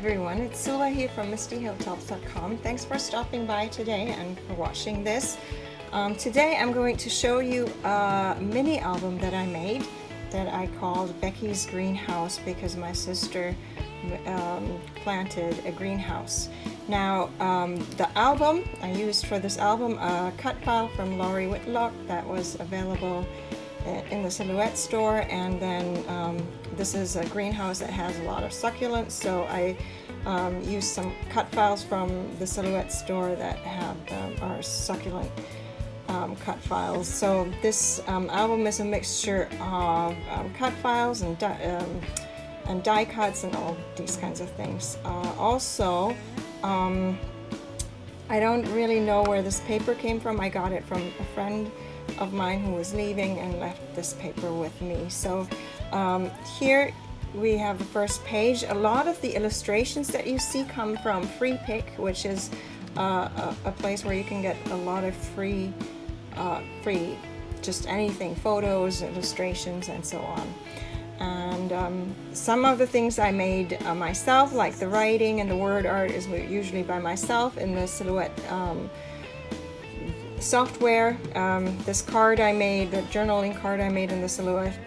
everyone, it's Sula here from MistyHilltops.com. Thanks for stopping by today and for watching this. Today I'm going to show you a mini album that I made that I called Becky's Greenhouse because my sister planted a greenhouse. Now the album, I used for this album a cut file from Laurie Whitlock that was available in the Silhouette store, and then this is a greenhouse that has a lot of succulents, so I used some cut files from the Silhouette store that have our succulent cut files. So this album is a mixture of cut files and die cuts and all these kinds of things. Also, I don't really know where this paper came from. I got it from a friend of mine who was leaving and left this paper with me. So here we have the first page. A lot of the illustrations that you see come from Freepik, which is a place where you can get a lot of free just anything, photos, illustrations, and so on. And some of the things I made myself, like the writing and the word art, is usually by myself in the Silhouette software. This card I made, the journaling card I made in the Silhouette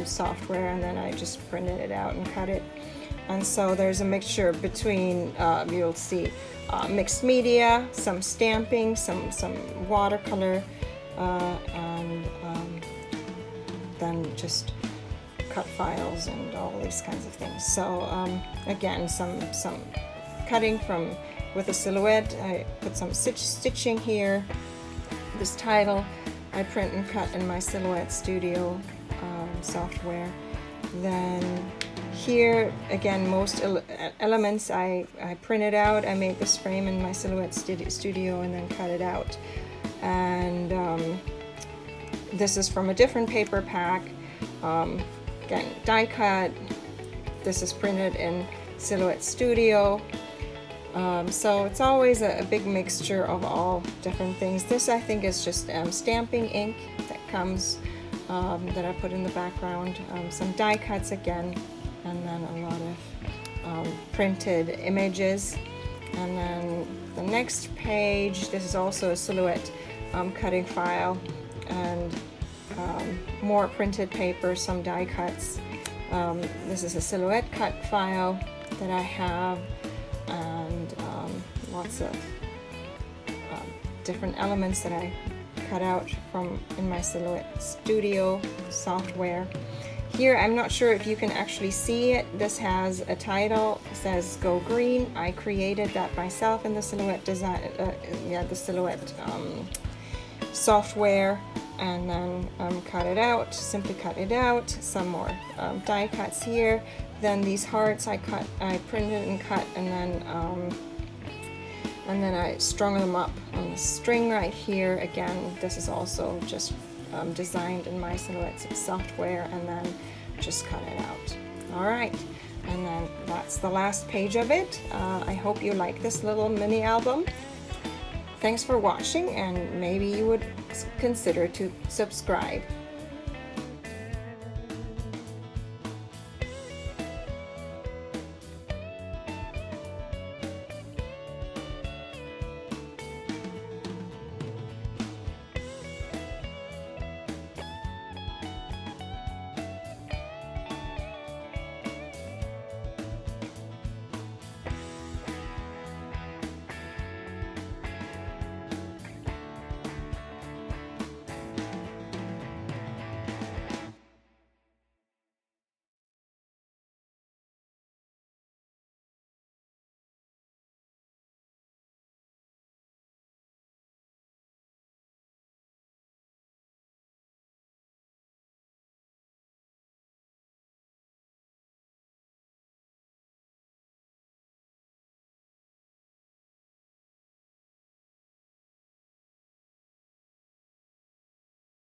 software, and then I just printed it out and cut it. And so there's a mixture between, you'll see mixed media, some stamping, some watercolor, and then just cut files and all these kinds of things. So again, some cutting from with a Silhouette. I put some stitching here. This title I print and cut in my Silhouette Studio software. Then here again, most elements I printed out. I made this frame in my Silhouette Studio and then cut it out. And this is from a different paper pack. Again, die cut. This is printed in Silhouette Studio. So it's always a big mixture of all different things. This I think is just stamping ink that comes that I put in the background. Some die cuts again, and then a lot of printed images. And then the next page, this is also a Silhouette cutting file, and more printed paper, some die cuts. This is a Silhouette cut file that I have, and lots of different elements that I cut out from in my Silhouette Studio software. Here, I'm not sure if you can actually see it. This has a title. It says Go Green. I created that myself in the Silhouette design, the Silhouette software, and then cut it out. Simply cut it out. Some more die cuts here. Then these hearts I printed and cut, and then I strung them up on the string right here. Again, this is also just designed in my Silhouette software, and then just cut it out. All right, and then that's the last page of it. I hope you like this little mini album. Thanks for watching, and maybe you would consider to subscribe.